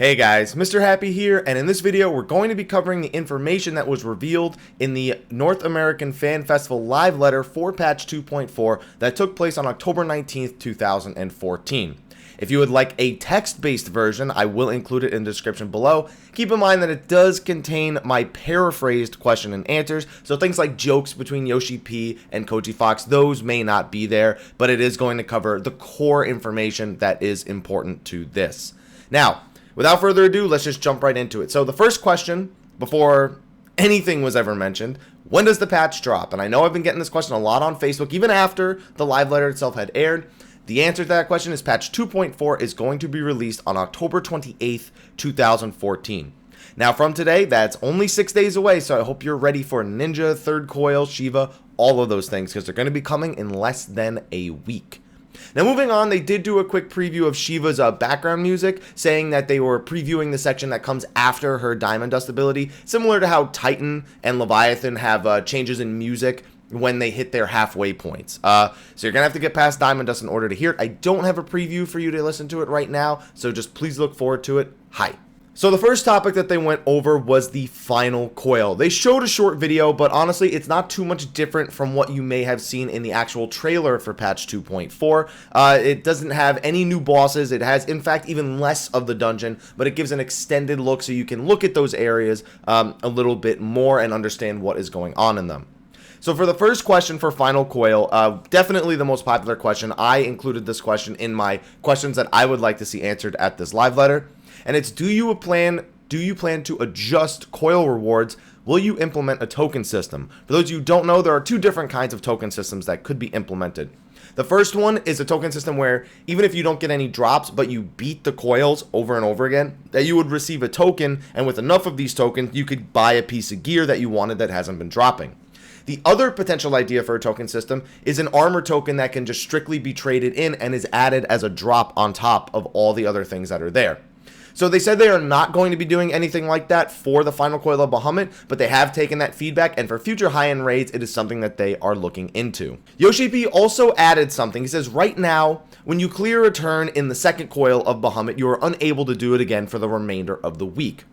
Hey guys, Mr. Happy here, and in this video we're going to be covering the information that was revealed in the North American Fan Festival live letter for patch 2.4 that took place on October 19th, 2014. If you would like a text-based version, I will include it in the description below. Keep in mind that it does contain my paraphrased question and answers, so things like jokes between Yoshi P and Koji Fox, those may not be there, but it is going to cover the core information that is important to this. Now, without further ado, let's just jump right into it. So the first question, before anything was ever mentioned, when does the patch drop? And I know I've been getting this question a lot on Facebook, even after the live letter itself had aired. The answer to that question is patch 2.4 is going to be released on October 28th, 2014. Now from today, that's only 6 days away, so I hope you're ready for Ninja, Third Coil, Shiva, all of those things, because they're going to be coming in less than a week. Now moving on, they did do a quick preview of Shiva's background music, saying that they were previewing the section that comes after her Diamond Dust ability, similar to how Titan and Leviathan have changes in music when they hit their halfway points. So you're gonna have to get past Diamond Dust in order to hear it. I don't have a preview for you to listen to it right now, so just please look forward to it. Hi. So the first topic that they went over was the final coil. They showed a short video, but honestly, it's not too much different from what you may have seen in the actual trailer for patch 2.4. It doesn't have any new bosses. It has, in fact, even less of the dungeon, but it gives an extended look so you can look at those areas a little bit more and understand what is going on in them. So for the first question for Final Coil, definitely the most popular question. I included this question in my questions that I would like to see answered at this live letter. And it's, do you plan to adjust coil rewards? Will you implement a token system? For those of you who don't know, there are two different kinds of token systems that could be implemented. The first one is a token system where even if you don't get any drops, but you beat the coils over and over again, that you would receive a token, and with enough of these tokens, you could buy a piece of gear that you wanted that hasn't been dropping. The other potential idea for a token system is an armor token that can just strictly be traded in and is added as a drop on top of all the other things that are there. So they said they are not going to be doing anything like that for the Final Coil of Bahamut, but they have taken that feedback, and for future high-end raids, it is something that they are looking into. Yoshi P also added something. He says, right now, when you clear a turn in the second coil of Bahamut, you are unable to do it again for the remainder of the week.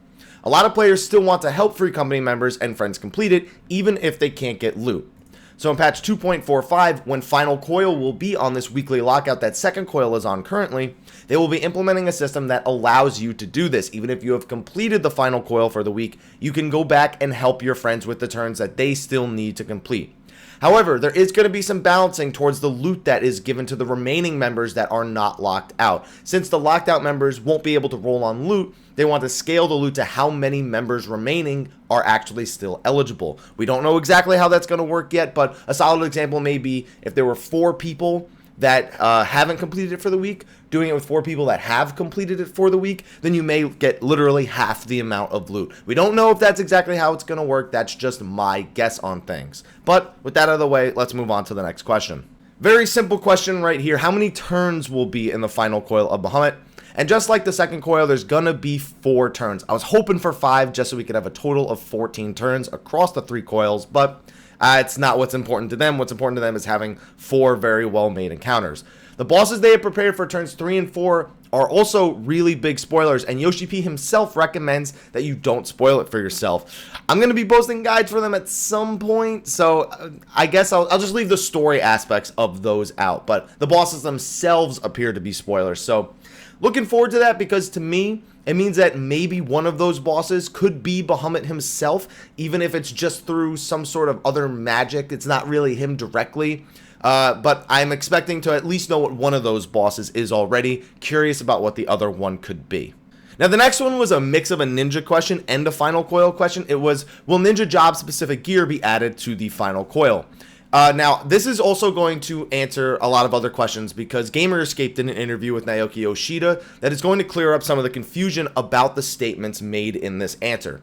A lot of players still want to help free company members and friends complete it, even if they can't get loot. So in patch 2.45, when Final Coil will be on this weekly lockout that second coil is on currently, they will be implementing a system that allows you to do this. Even if you have completed the Final Coil for the week, you can go back and help your friends with the turns that they still need to complete. However, there is going to be some balancing towards the loot that is given to the remaining members that are not locked out. Since the locked out members won't be able to roll on loot, they want to scale the loot to how many members remaining are actually still eligible. We don't know exactly how that's going to work yet, but a solid example may be if there were 4 people that haven't completed it for the week, doing it with 4 people that have completed it for the week, then you may get literally half the amount of loot. We don't know if that's exactly how it's going to work. That's just my guess on things. But with that out of the way, let's move on to the next question. Very simple question right here. How many turns will be in the Final Coil of Bahamut? And just like the second coil, there's gonna be 4 turns. I was hoping for 5 just so we could have a total of 14 turns across the 3 coils, but it's not what's important to them. What's important to them is having 4 very well-made encounters. The bosses they have prepared for turns 3 and 4 are also really big spoilers, and Yoshi P himself recommends that you don't spoil it for yourself. I'm going to be posting guides for them at some point, so I guess I'll just leave the story aspects of those out, but the bosses themselves appear to be spoilers, so looking forward to that, because to me, it means that maybe one of those bosses could be Bahamut himself, even if it's just through some sort of other magic. It's not really him directly, but I'm expecting to at least know what one of those bosses is already. Curious about what the other one could be. Now, the next one was a mix of a ninja question and a Final Coil question. It was, will ninja job-specific gear be added to the Final Coil? Now, this is also going to answer a lot of other questions, because Gamerscape did an interview with Naoki Yoshida that is going to clear up some of the confusion about the statements made in this answer.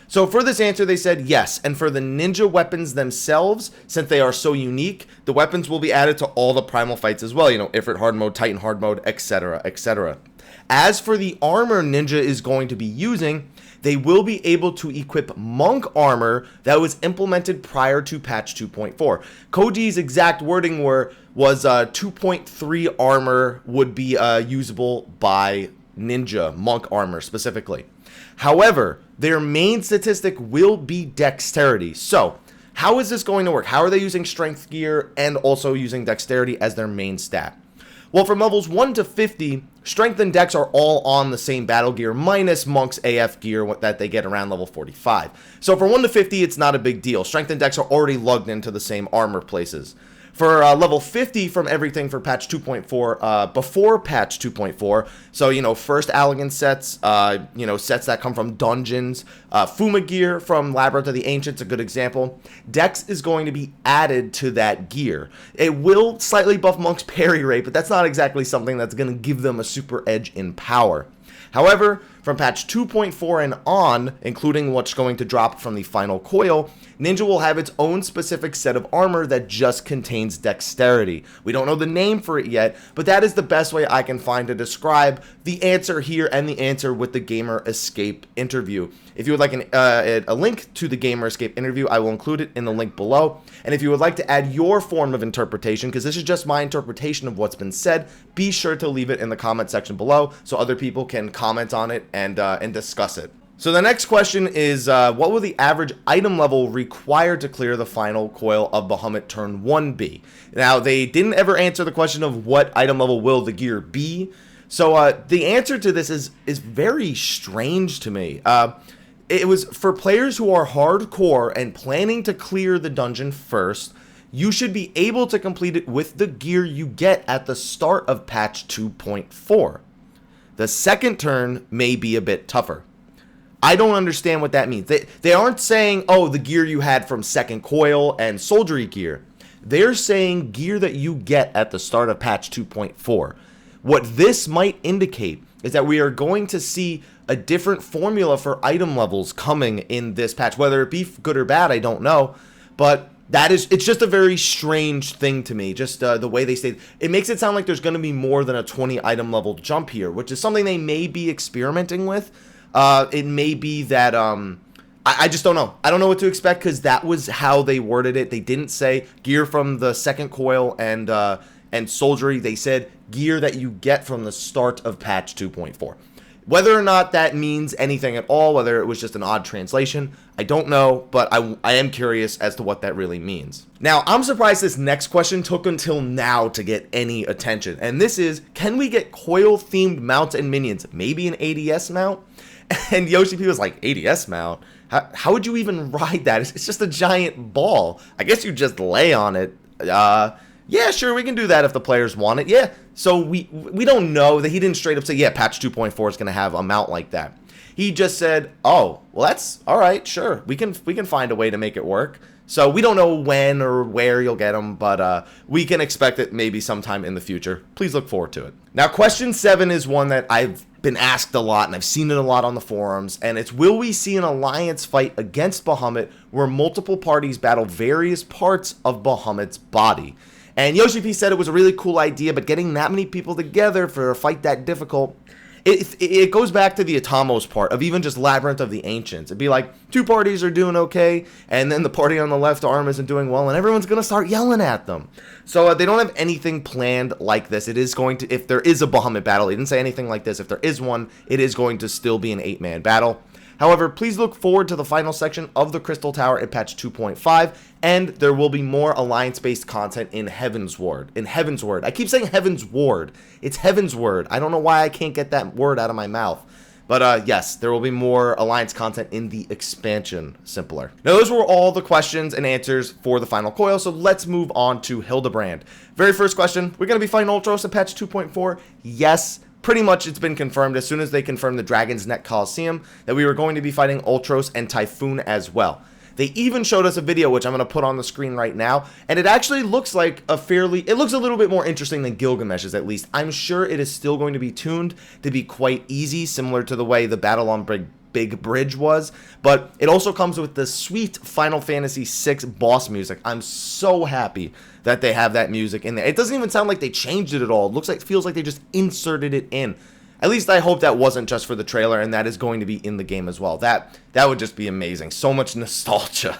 So for this answer, they said yes, and for the ninja weapons themselves, since they are so unique, the weapons will be added to all the primal fights as well, you know, Ifrit hard mode, Titan hard mode, etc., etc. As for the armor ninja is going to be using, they will be able to equip monk armor that was implemented prior to patch 2.4. Koji's exact wording was 2.3 armor would be usable by ninja, monk armor specifically. However, their main statistic will be dexterity. So, how is this going to work? How are they using strength gear and also using dexterity as their main stat? Well, from levels 1 to 50, strength and dex are all on the same battle gear, minus Monk's AF gear that they get around level 45. So for 1 to 50, it's not a big deal. Strength and dex are already lugged into the same armor places. For level 50 from everything for patch 2.4, before patch 2.4, so, first Allegan sets, sets that come from dungeons, Fuma gear from Labyrinth of the Ancients, a good example. Dex is going to be added to that gear. It will slightly buff Monk's parry rate, but that's not exactly something that's going to give them a super edge in power. However, from patch 2.4 and on, including what's going to drop from the final coil, Ninja will have its own specific set of armor that just contains dexterity. We don't know the name for it yet, but that is the best way I can find to describe the answer here and the answer with the Gamer Escape interview. If you would like a link to the Gamer Escape interview, I will include it in the link below. And if you would like to add your form of interpretation, because this is just my interpretation of what's been said, be sure to leave it in the comment section below so other people can comment on it and discuss it. So the next question is, what will the average item level required to clear the final coil of Bahamut turn 1 be? Now, they didn't ever answer the question of what item level will the gear be. So the answer to this is very strange to me. It was for players who are hardcore and planning to clear the dungeon first, you should be able to complete it with the gear you get at the start of patch 2.4. The second turn may be a bit tougher. I don't understand what that means. They aren't saying, oh, the gear you had from second coil and soldiery gear. They're saying gear that you get at the start of patch 2.4. What this might indicate is that we are going to see a different formula for item levels coming in this patch. Whether it be good or bad, I don't know. But it's just a very strange thing to me, just the way they say it. It makes it sound like there's going to be more than a 20 item level jump here, which is something they may be experimenting with. It may be that, I just don't know. I don't know what to expect because that was how they worded it. They didn't say gear from the second coil and soldiery. They said gear that you get from the start of patch 2.4. Whether or not that means anything at all, whether it was just an odd translation, I don't know, but I am curious as to what that really means. Now, I'm surprised this next question took until now to get any attention, and this is, can we get coil-themed mounts and minions? Maybe an ADS mount? And Yoshi P was like, ADS mount? How would you even ride that? It's just a giant ball. I guess you just lay on it. Yeah, sure, we can do that if the players want it. Yeah, so we don't know that he didn't straight up say, yeah, patch 2.4 is going to have a mount like that. He just said, oh, well, that's all right, sure. We can find a way to make it work. So we don't know when or where you'll get them, but we can expect it maybe sometime in the future. Please look forward to it. Now, question 7 is one that I've been asked a lot, and I've seen it a lot on the forums, and it's, will we see an alliance fight against Bahamut where multiple parties battle various parts of Bahamut's body? And Yoshi P said it was a really cool idea, but getting that many people together for a fight that difficult, it goes back to the Atomos part of even just Labyrinth of the Ancients. It'd be like, two parties are doing okay, and then the party on the left arm isn't doing well, and everyone's going to start yelling at them. So they don't have anything planned like this. It is going to, if there is a Bahamut battle, they didn't say anything like this. If there is one, it is going to still be an 8-man battle. However, please look forward to the final section of the Crystal Tower in patch 2.5, and there will be more Alliance-based content in Heaven's Ward. I keep saying Heaven's Ward. It's Heaven's Word. I don't know why I can't get that word out of my mouth. But yes, there will be more Alliance content in the expansion simpler. Now, those were all the questions and answers for the final coil, so let's move on to Hildebrandt. Very first question, we're going to be fighting Ultros in patch 2.4? Yes. Pretty much it's been confirmed as soon as they confirmed the Dragon's Neck Coliseum that we were going to be fighting Ultros and Typhoon as well. They even showed us a video, which I'm going to put on the screen right now, and it actually looks like it looks a little bit more interesting than Gilgamesh's at least. I'm sure it is still going to be tuned to be quite easy, similar to the way the Battle on Big Bridge was, but it also comes with the sweet Final Fantasy VI boss music. I'm so happy that they have that music in there. It doesn't even sound like they changed it at all. It feels like they just inserted it in. At least I hope that wasn't just for the trailer, and that is going to be in the game as well. That would just be amazing. So much nostalgia.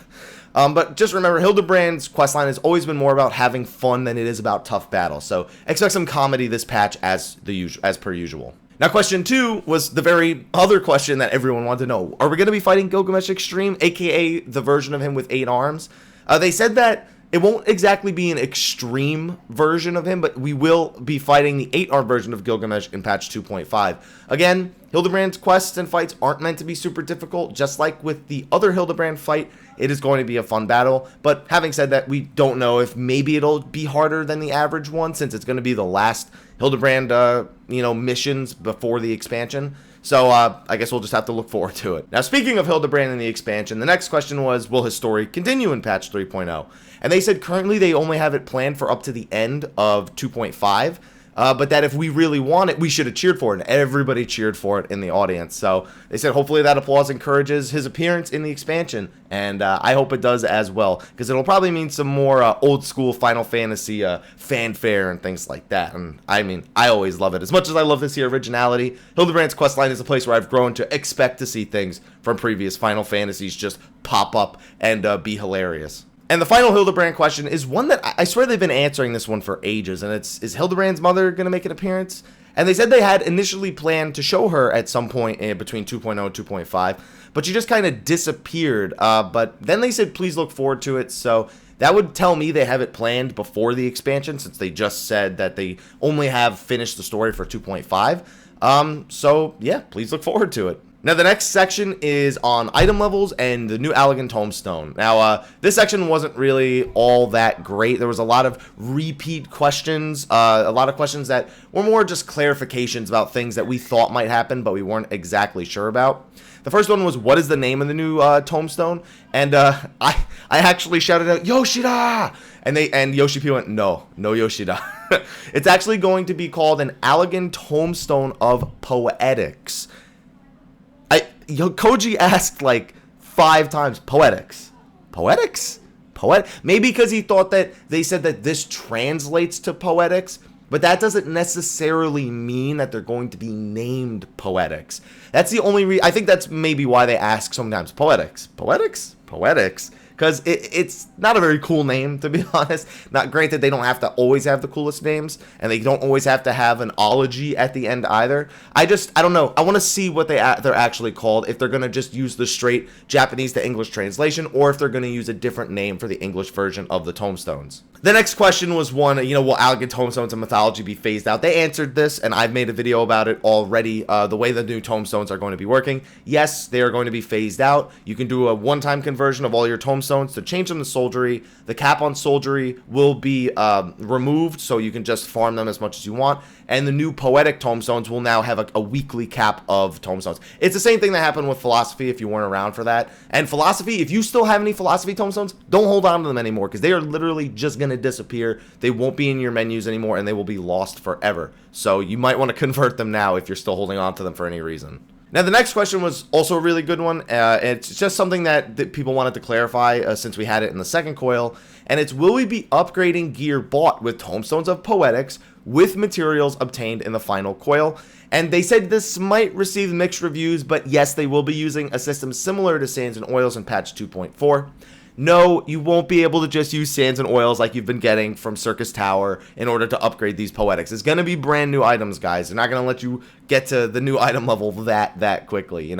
But just remember, Hildebrandt's questline has always been more about having fun than it is about tough battles. So expect some comedy this patch as per usual. Now, question 2 was the very other question that everyone wanted to know. Are we going to be fighting Gilgamesh Extreme, aka the version of him with 8 arms? They said that it won't exactly be an extreme version of him, but we will be fighting the 8-arm version of Gilgamesh in patch 2.5. Again, Hildebrandt's quests and fights aren't meant to be super difficult. Just like with the other Hildebrandt fight, it is going to be a fun battle. But having said that, we don't know if maybe it'll be harder than the average one, since it's going to be the last Hildebrandt, missions before the expansion. So I guess we'll just have to look forward to it. Now, speaking of Hildebrandt and the expansion, the next question was, will his story continue in patch 3.0? And they said currently they only have it planned for up to the end of 2.5. But that if we really want it, we should have cheered for it. And everybody cheered for it in the audience. So they said hopefully that applause encourages his appearance in the expansion. And I hope it does as well, because it'll probably mean some more old school Final Fantasy fanfare and things like that. And I mean, I always love it. As much as I love to see originality, Hildebrandt's questline is a place where I've grown to expect to see things from previous Final Fantasies just pop up and be hilarious. And the final Hildebrandt question is one that I swear they've been answering this one for ages, and it's, is Hildebrandt's mother going to make an appearance? And they said they had initially planned to show her at some point in between 2.0 and 2.5, but she just kind of disappeared. But then they said please look forward to it, so that would tell me they have it planned before the expansion, since they just said that they only have finished the story for 2.5. So yeah, please look forward to it. Now, the next section is on item levels and the new Allegan Tombstone. Now, this section wasn't really all that great. There was a lot of repeat questions, a lot of questions that were more just clarifications about things that we thought might happen, but we weren't exactly sure about. The first one was, what is the name of the new tombstone? And I actually shouted out, Yoshida! And Yoshi P went, no Yoshida. It's actually going to be called an Allegan Tombstone of Poetics. Koji asked like 5 times, poetics? Maybe because he thought that they said that this translates to poetics, but that doesn't necessarily mean that they're going to be named poetics. That's the only reason. I think that's maybe why they ask sometimes, poetics, because it's not a very cool name, to be honest. Not granted, they don't have to always have the coolest names, and they don't always have to have an ology at the end either. I don't know. I want to see what they're actually called, if they're going to just use the straight Japanese to English translation, or if they're going to use a different name for the English version of the tombstones. The next question was one, will Allegan Tombstones and mythology be phased out? They answered this, and I've made a video about it already, the way the new tombstones are going to be working. Yes, they are going to be phased out. You can do a one-time conversion of all your tombstones to change them to soldiery. The cap on soldiery will be removed, so you can just farm them as much as you want. And the new poetic tombstones will now have a weekly cap of tombstones. It's the same thing that happened with philosophy, if you weren't around for that. And philosophy, if you still have any philosophy tombstones, don't hold on to them anymore, because they are literally just going to disappear. They won't be in your menus anymore, and they will be lost forever. So you might want to convert them now if you're still holding on to them for any reason. Now, the next question was also a really good one. It's just something that people wanted to clarify since we had it in the second coil. And it's, will we be upgrading gear bought with Tombstones of Poetics with materials obtained in the final coil? And they said this might receive mixed reviews, but yes, they will be using a system similar to Sands and Oils in patch 2.4. No, you won't be able to just use sands and oils like you've been getting from Circus Tower in order to upgrade these poetics. It's going to be brand new items, guys. They're not going to let you get to the new item level that quickly,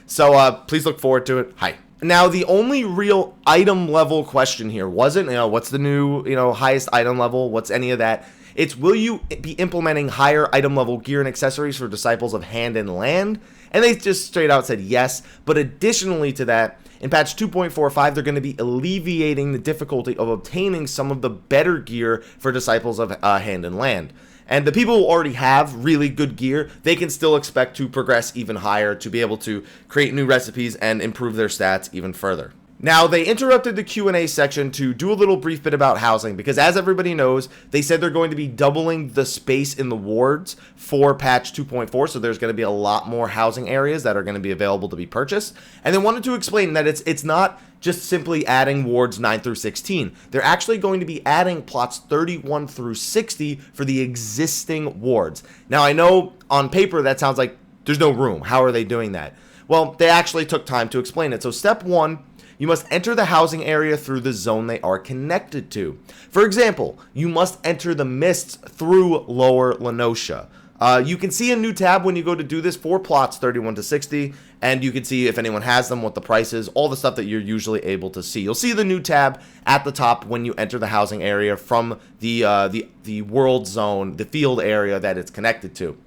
So please look forward to it. Hi. Now, the only real item level question here wasn't, what's the new, highest item level? What's any of that? It's, will you be implementing higher item level gear and accessories for Disciples of Hand and Land? And they just straight out said yes. But additionally to that, in patch 2.45, they're going to be alleviating the difficulty of obtaining some of the better gear for Disciples of Hand and Land. And the people who already have really good gear, they can still expect to progress even higher to be able to create new recipes and improve their stats even further. Now, they interrupted the Q&A section to do a little brief bit about housing, because as everybody knows, they said they're going to be doubling the space in the wards for patch 2.4, so there's going to be a lot more housing areas that are going to be available to be purchased. And they wanted to explain that it's not just simply adding wards 9 through 16. They're actually going to be adding plots 31 through 60 for the existing wards. Now, I know on paper that sounds like there's no room. How are they doing that? Well, they actually took time to explain it. So step 1, you must enter the housing area through the zone they are connected to. For example, you must enter the mists through Lower Lenosha. You can see a new tab when you go to do this for plots 31 to 60, and you can see if anyone has them, what the price is, all the stuff that you're usually able to see. You'll see the new tab at the top when you enter the housing area from the world zone, the field area that it's connected to.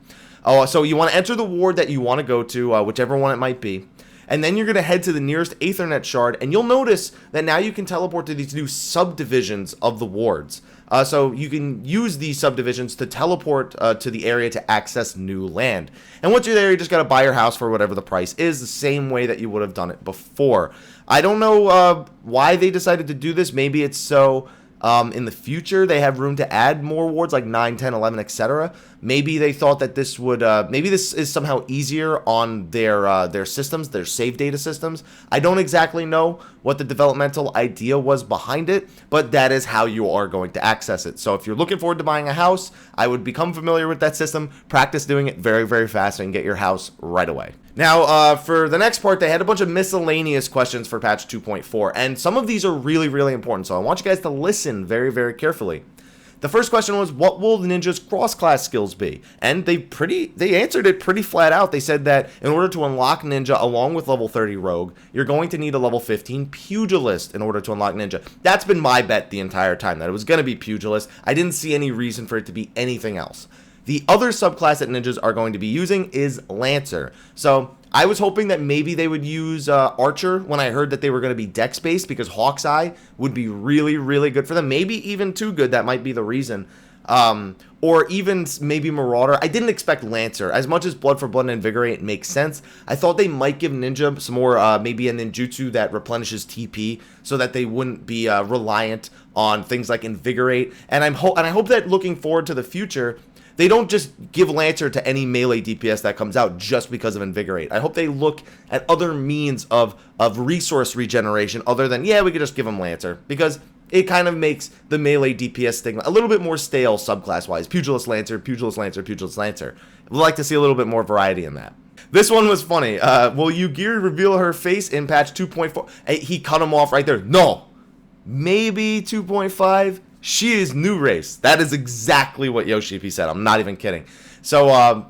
So you want to enter the ward that you want to go to, whichever one it might be. And then you're going to head to the nearest Ethernet shard, and you'll notice that now you can teleport to these new subdivisions of the wards. So you can use these subdivisions to teleport to the area to access new land. And once you're there, you just got to buy your house for whatever the price is, the same way that you would have done it before. I don't know why they decided to do this. Maybe it's so in the future they have room to add more wards like 9, 10, 11, etc. Maybe they thought that this would maybe this is somehow easier on their systems, their save data systems. I don't exactly know what the developmental idea was behind it, but that is how you are going to access it. So if you're looking forward to buying a house, I would become familiar with that system, practice doing it very, very fast, and get your house right away. Now, for the next part, they had a bunch of miscellaneous questions for patch 2.4, and some of these are really, really important, so I want you guys to listen very, very carefully. The first question was, what will the ninja's cross-class skills be? And they answered it pretty flat out. They said that in order to unlock ninja along with level 30 rogue, you're going to need a level 15 pugilist in order to unlock ninja. That's been my bet the entire time, that it was going to be pugilist. I didn't see any reason for it to be anything else. The other subclass that ninjas are going to be using is Lancer. So I was hoping that maybe they would use Archer when I heard that they were going to be dex-based, because Hawk's Eye would be really, really good for them. Maybe even too good, that might be the reason. Or even maybe Marauder. I didn't expect Lancer. As much as Blood for Blood and Invigorate makes sense, I thought they might give Ninja some more, maybe a ninjutsu that replenishes TP, so that they wouldn't be reliant on things like Invigorate. And I hope that looking forward to the future, they don't just give Lancer to any melee DPS that comes out just because of Invigorate. I hope they look at other means of resource regeneration other than, yeah, we could just give them Lancer, because it kind of makes the melee DPS stigma a little bit more stale subclass-wise. Pugilist Lancer, Pugilist Lancer, Pugilist Lancer. We'd like to see a little bit more variety in that. This one was funny. Will Yugiri reveal her face in patch 2.4? He cut him off right there. No. Maybe 2.5. She is new race. That is exactly what Yoshipi said. I'm not even kidding. So,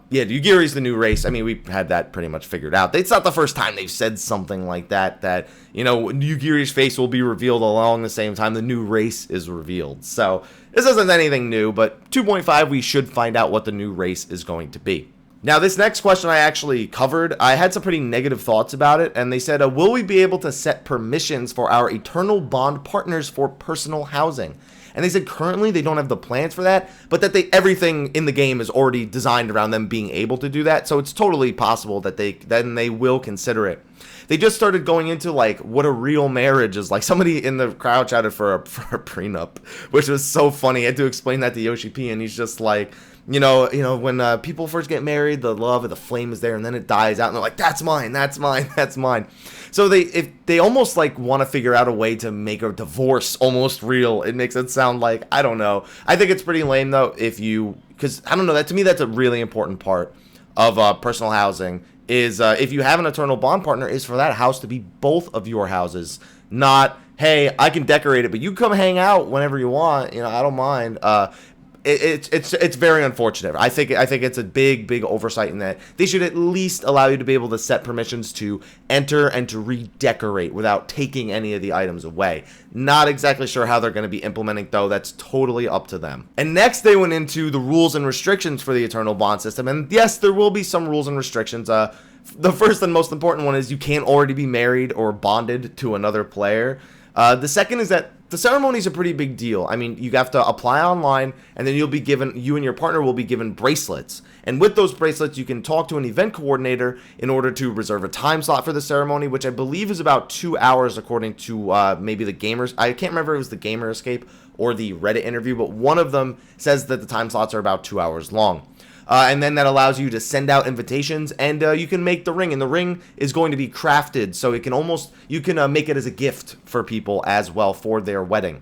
yeah, Yugiri's the new race. I mean, we had that pretty much figured out. It's not the first time they've said something like that, you know, Yugiri's face will be revealed along the same time the new race is revealed. So, this isn't anything new, but 2.5, we should find out what the new race is going to be. Now, this next question I actually covered. I had some pretty negative thoughts about it, and they said, will we be able to set permissions for our Eternal Bond partners for personal housing? And they said currently they don't have the plans for that, but that everything in the game is already designed around them being able to do that. So it's totally possible that they will consider it. They just started going into like what a real marriage is like. Somebody in the crowd shouted for a prenup, which was so funny. I had to explain that to Yoshi P, and he's just like, you know, when people first get married, the love of the flame is there, and then it dies out, and they're like, that's mine, that's mine, that's mine. So they almost like want to figure out a way to make a divorce almost real. It makes it sound like, I don't know. I think it's pretty lame though, because I don't know, that to me that's a really important part of personal housing. Is if you have an Eternal Bond partner, is for that house to be both of your houses, not, hey, I can decorate it, but you come hang out whenever you want. You know, I don't mind. It's very unfortunate. I think it's a big oversight in that they should at least allow you to be able to set permissions to enter and to redecorate without taking any of the items away. Not exactly sure how they're going to be implementing though. That's totally up to them. And next they went into the rules and restrictions for the Eternal Bond system. And yes, there will be some rules and restrictions. The first and most important one is you can't already be married or bonded to another player. The second is that the ceremony is a pretty big deal. I mean, you have to apply online, and then you and your partner will be given bracelets. And with those bracelets, you can talk to an event coordinator in order to reserve a time slot for the ceremony, which I believe is about 2 hours according to maybe the gamers. I can't remember if it was the Gamer Escape or the Reddit interview, but one of them says that the time slots are about 2 hours long. And then that allows you to send out invitations, and you can make the ring, and the ring is going to be crafted, so it can you can make it as a gift for people as well for their wedding.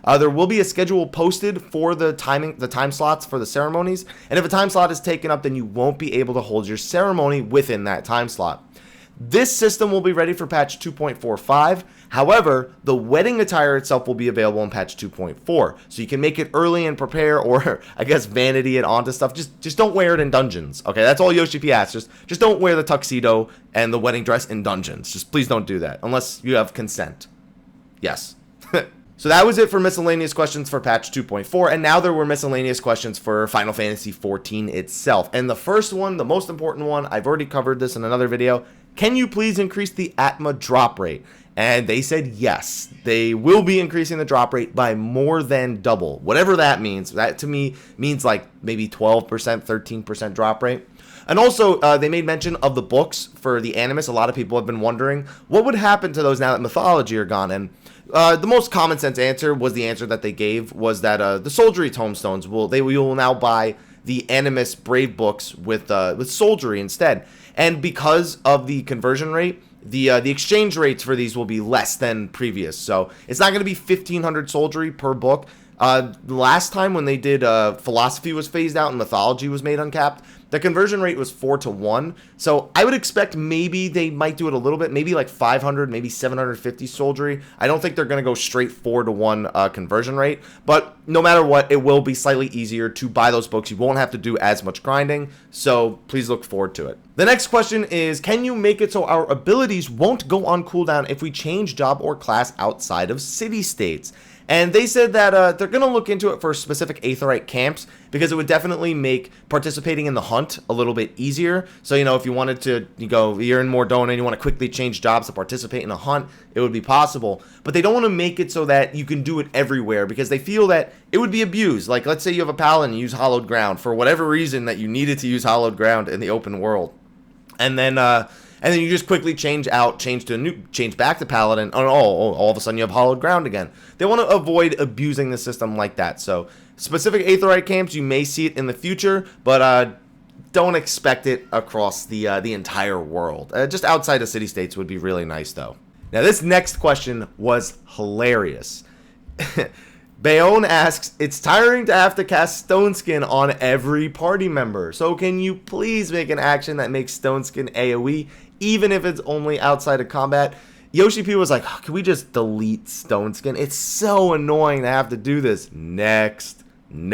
There will be a schedule posted for the time slots for the ceremonies, and if a time slot is taken up, then you won't be able to hold your ceremony within that time slot. This system will be ready for patch 2.45. However, the wedding attire itself will be available in patch 2.4. So you can make it early and prepare, or I guess vanity it onto stuff. Just don't wear it in dungeons. Okay, that's all Yoshi P asks. Just don't wear the tuxedo and the wedding dress in dungeons. Just please don't do that unless you have consent. Yes. So that was it for miscellaneous questions for patch 2.4, and now there were miscellaneous questions for Final Fantasy XIV itself. And the first one, the most important one, I've already covered this in another video. Can you please increase the Atma drop rate? And they said yes. They will be increasing the drop rate by more than double. Whatever that means. That to me means like maybe 12%, 13% drop rate. And also, they made mention of the books for the Animus. A lot of people have been wondering what would happen to those now that Mythology are gone. And the most common sense answer was the answer that they gave was that the Soldiery tomestones will now buy the Animus Brave books with Soldiery instead. And because of the conversion rate, the exchange rates for these will be less than previous. So it's not going to be 1,500 Soldiery per book. Last time when they did Philosophy was phased out and Mythology was made uncapped, the conversion rate was 4-to-1. So I would expect maybe they might do it a little bit, maybe like 500, maybe 750 Soldiery. I don't think they're going to go straight 4-to-1 conversion rate, but no matter what, it will be slightly easier to buy those books. You won't have to do as much grinding, so please look forward to it. The next question is, can you make it so our abilities won't go on cooldown if we change job or class outside of city-states? And they said that they're going to look into it for specific Aetheryte camps because it would definitely make participating in the hunt a little bit easier. So, you know, if you wanted to, you're in Mordona and you want to quickly change jobs to participate in a hunt, it would be possible. But they don't want to make it so that you can do it everywhere because they feel that it would be abused. Like, let's say you have a paladin and you use Hallowed Ground for whatever reason that you needed to use Hallowed Ground in the open world. And then you just quickly change back to Paladin, and all of a sudden you have Hallowed Ground again. They want to avoid abusing the system like that. So specific Aetheryte camps, you may see it in the future, but don't expect it across the entire world. Just outside of city-states would be really nice, though. Now this next question was hilarious. Bayonne asks, it's tiring to have to cast Stone Skin on every party member. So can you please make an action that makes Stone Skin AoE, even if it's only outside of combat? Yoshi P was like, oh, can we just delete Stone Skin? It's so annoying to have to do this. Next. And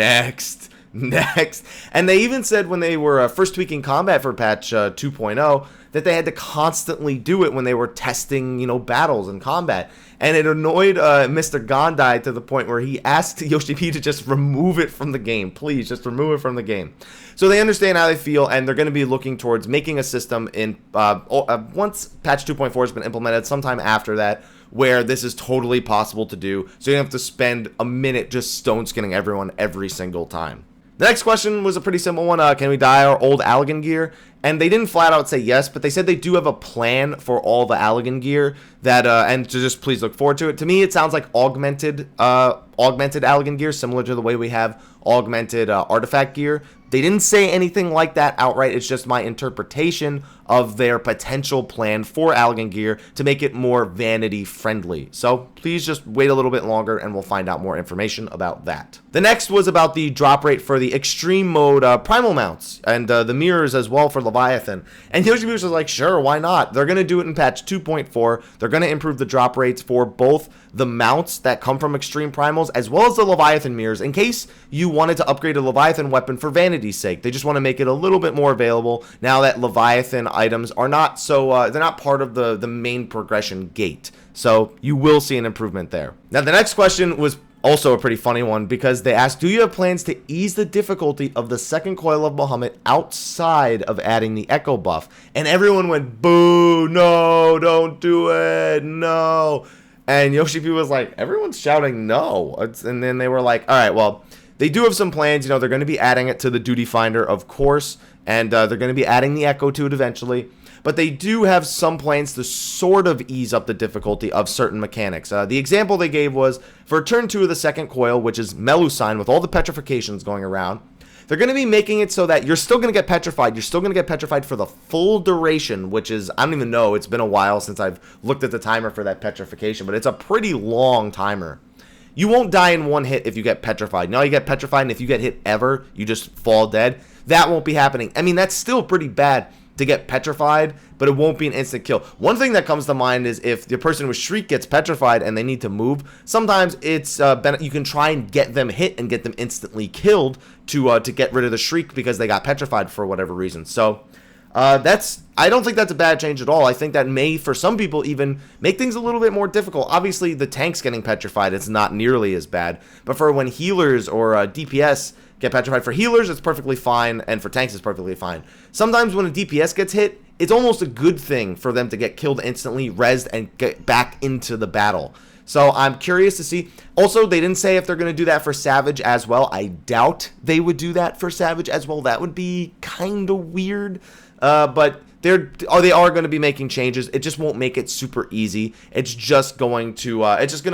they even said when they were first tweaking combat for patch 2.0 that they had to constantly do it when they were testing, battles and combat. And it annoyed Mr. Gondai to the point where he asked Yoshi P to just remove it from the game. Please, just remove it from the game. So they understand how they feel, and they're going to be looking towards making a system in once patch 2.4 has been implemented, sometime after that, where this is totally possible to do. So you don't have to spend a minute just stone skinning everyone every single time. The next question was a pretty simple one. Can we dye our old Allegan gear? And they didn't flat out say yes, but they said they do have a plan for all the Allegan gear that, and to just please look forward to it. To me, it sounds like augmented Allegan gear, similar to the way we have augmented artifact gear. They didn't say anything like that outright. It's just my interpretation of their potential plan for Allegan gear to make it more vanity friendly. So please just wait a little bit longer and we'll find out more information about that. The next was about the drop rate for the extreme mode primal mounts and the mirrors as well for Leviathan. And Yoshi was like, sure, why not? They're going to do it in patch 2.4. They're going to improve the drop rates for both the mounts that come from extreme primals as well as the Leviathan mirrors in case you wanted to upgrade a Leviathan weapon for vanity's sake. They just want to make it a little bit more available now that Leviathan items are not so they're not part of the main progression gate. So you will see an improvement there. Now the next question was also a pretty funny one because they asked, do you have plans to ease the difficulty of the second coil of Bahamut outside of adding the echo buff? And everyone went, boo, no, don't do it, no. And Yoshi P was like, everyone's shouting no. And then they were like, all right, well, they do have some plans. They're going to be adding it to the Duty Finder, of course, and they're going to be adding the Echo to it eventually. But they do have some plans to sort of ease up the difficulty of certain mechanics. The example they gave was for turn 2 of the second coil, which is Melusine with all the petrifications going around. They're going to be making it so that you're still going to get petrified. You're still going to get petrified for the full duration, which is, I don't even know. It's been a while since I've looked at the timer for that petrification, but it's a pretty long timer. You won't die in one hit if you get petrified. Now you get petrified, and if you get hit ever, you just fall dead. That won't be happening. I mean, that's still pretty bad, to get petrified, but it won't be an instant kill. One thing that comes to mind is if the person with Shriek gets petrified and they need to move, sometimes it's you can try and get them hit and get them instantly killed to get rid of the Shriek because they got petrified for whatever reason. So I don't think that's a bad change at all. I think that may, for some people, even make things a little bit more difficult. Obviously, the tanks getting petrified, it's not nearly as bad. But for when healers or DPS get petrified, for healers, it's perfectly fine, and for tanks, it's perfectly fine. Sometimes when a DPS gets hit, it's almost a good thing for them to get killed instantly, rezzed, and get back into the battle. So I'm curious to see. Also, they didn't say if they're going to do that for Savage as well. I doubt they would do that for Savage as well. That would be kind of weird. But they are going to be making changes. It just won't make it super easy. It's just going to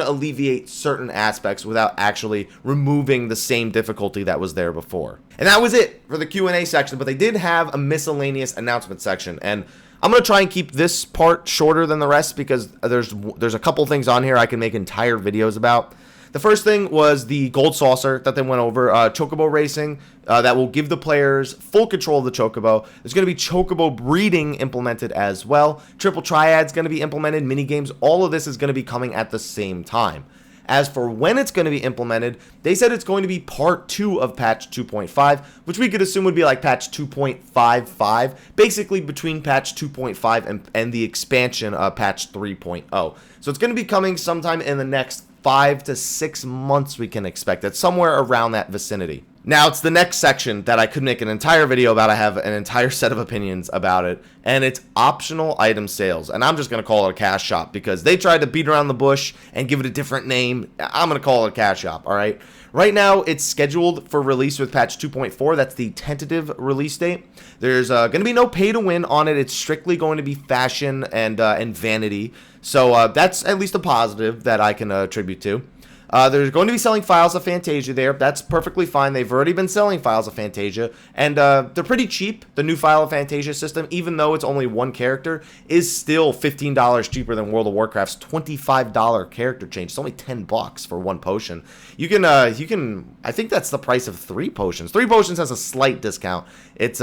alleviate certain aspects without actually removing the same difficulty that was there before. And that was it for the Q&A section. But they did have a miscellaneous announcement section, and I'm going to try and keep this part shorter than the rest because there's a couple things on here I can make entire videos about. The first thing was the gold saucer that they went over, chocobo racing, that will give the players full control of the chocobo. There's going to be chocobo breeding implemented as well. Triple triad's going to be implemented, mini games. All of this is going to be coming at the same time. As for when it's going to be implemented, they said it's going to be part 2 of patch 2.5, which we could assume would be like patch 2.55, basically between patch 2.5 and the expansion of patch 3.0. So it's going to be coming sometime in the next 5 to 6 months, we can expect it, somewhere around that vicinity. Now, it's the next section that I could make an entire video about. I have an entire set of opinions about it, and it's optional item sales. And I'm just going to call it a cash shop because they tried to beat around the bush and give it a different name. I'm going to call it a cash shop, all right? Right now, it's scheduled for release with patch 2.4. That's the tentative release date. There's going to be no pay to win on it. It's strictly going to be fashion and vanity. So that's at least a positive that I can attribute to. They're going to be selling files of Fantasia there. That's perfectly fine. They've already been selling files of Fantasia, and they're pretty cheap. The new file of Fantasia system, even though it's only one character, is still $15 cheaper than World of Warcraft's $25 character change. It's only $10 for one potion. You can, I think that's the price of 3 potions. 3 potions has a slight discount. It's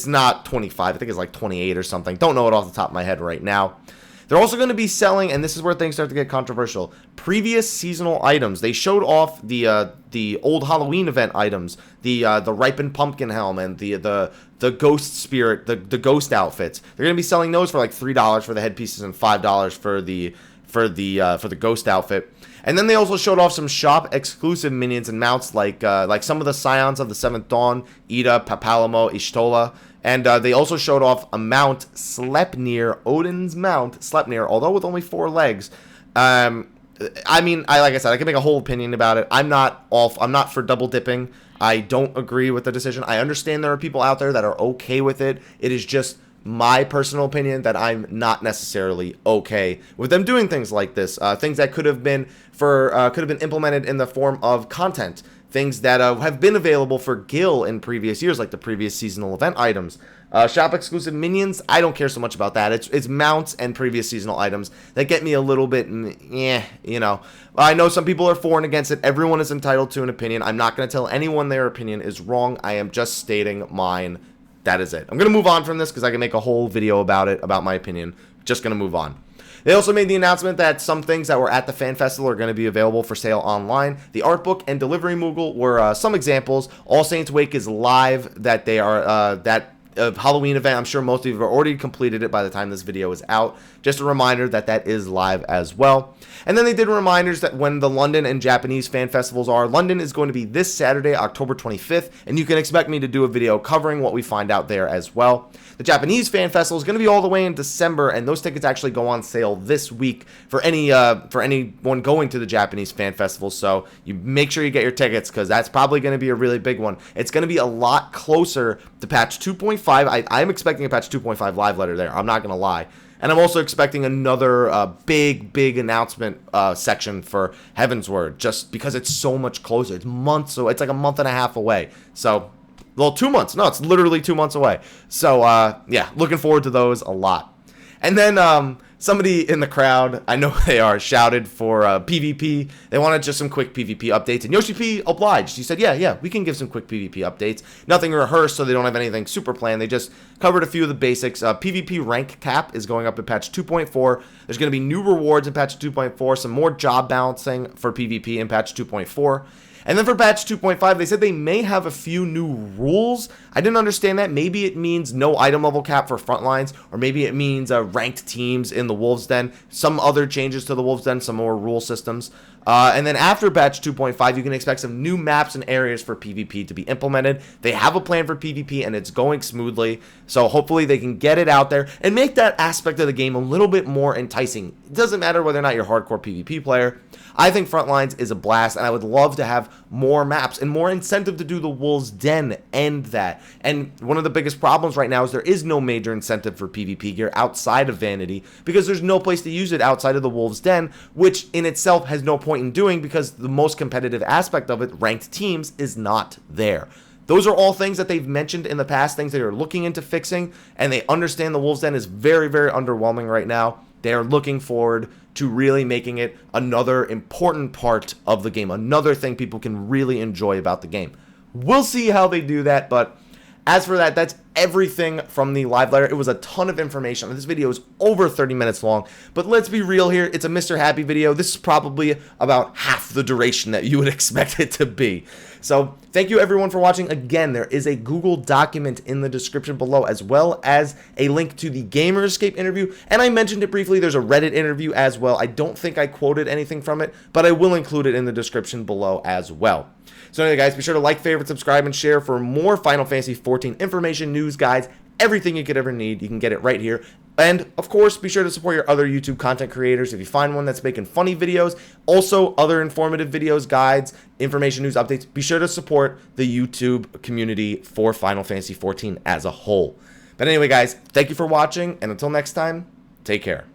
not 25. I think it's like 28 or something. Don't know it off the top of my head right now. They're also going to be selling, and this is where things start to get controversial, previous seasonal items. They showed off the old Halloween event items, the ripened pumpkin helm and the ghost spirit, the ghost outfits. They're going to be selling those for like $3 for the headpieces and $5 for the ghost outfit. And then they also showed off some shop exclusive minions and mounts like some of the Scions of the Seventh Dawn, Ida, Papalamo, Ishtola. And they also showed off a mount, Sleipnir, Odin's mount, Sleipnir, although with only 4 legs. I mean, like I said, I can make a whole opinion about it. I'm not for double dipping. I don't agree with the decision. I understand there are people out there that are okay with it. It is just my personal opinion that I'm not necessarily okay with them doing things like this. Things that could have been implemented in the form of content. Things that have been available for Gil in previous years, like the previous seasonal event items. Shop exclusive minions, I don't care so much about that. It's mounts and previous seasonal items that get me a little bit, you know. I know some people are for and against it. Everyone is entitled to an opinion. I'm not going to tell anyone their opinion is wrong. I am just stating mine. That is it. I'm going to move on from this because I can make a whole video about it, about my opinion. Just going to move on. They also made the announcement that some things that were at the fan festival are going to be available for sale online. The art book and delivery Moogle were some examples. All Saints Wake is live. That they are Halloween event. I'm sure most of you have already completed it by the time this video is out. Just a reminder that that is live as well. And then they did reminders that when the London and Japanese fan festivals are, London is going to be this Saturday, October 25th, and you can expect me to do a video covering what we find out there as well. The Japanese fan festival is going to be all the way in December, and those tickets actually go on sale this week for anyone going to the Japanese fan festival. So you make sure you get your tickets because that's probably going to be a really big one. It's going to be a lot closer to patch 2.5. I'm expecting a patch 2.5 live letter there. I'm not going to lie. And I'm also expecting another big announcement section for Heavensward, just because it's so much closer. It's months, so it's like a month and a half away. So, well, 2 months. No, it's literally 2 months away. So, yeah, looking forward to those a lot. And then somebody in the crowd, I know they are, shouted for PvP. They wanted just some quick PvP updates, and Yoshi P obliged. He said, yeah, we can give some quick PvP updates. Nothing rehearsed, so they don't have anything super planned. They just covered a few of the basics. PvP rank cap is going up in patch 2.4. There's going to be new rewards in patch 2.4, some more job balancing for PvP in patch 2.4. And then for patch 2.5, they said they may have a few new rules. I didn't understand that. Maybe it means no item level cap for frontlines, or maybe it means ranked teams in the Wolves Den, some other changes to the Wolves Den, some more rule systems. And then after patch 2.5, you can expect some new maps and areas for PvP to be implemented. They have a plan for PvP, and it's going smoothly. So hopefully they can get it out there and make that aspect of the game a little bit more enticing. It doesn't matter whether or not you're a hardcore PvP player. I think Frontlines is a blast, and I would love to have more maps and more incentive to do the Wolves Den and that. And one of the biggest problems right now is there is no major incentive for PvP gear outside of Vanity, because there's no place to use it outside of the Wolves Den, which in itself has no point in doing, because the most competitive aspect of it, ranked teams, is not there. Those are all things that they've mentioned in the past, things they are looking into fixing, and they understand the Wolves Den is very, very underwhelming right now. They are looking forward to really making it another important part of the game, another thing people can really enjoy about the game. We'll see how they do that, but as for that, that's everything from the live letter. It was a ton of information. This video is over 30 minutes long, but let's be real here. It's a Mr. Happy video. This is probably about half the duration that you would expect it to be. So thank you everyone for watching. Again, there is a Google document in the description below, as well as a link to the Gamer Escape interview. And I mentioned it briefly. There's a Reddit interview as well. I don't think I quoted anything from it, but I will include it in the description below as well. So anyway, guys, be sure to like, favorite, subscribe, and share for more Final Fantasy XIV information, news, guides, everything you could ever need. You can get it right here. And, of course, be sure to support your other YouTube content creators. If you find one that's making funny videos, also other informative videos, guides, information, news, updates, be sure to support the YouTube community for Final Fantasy XIV as a whole. But anyway, guys, thank you for watching, and until next time, take care.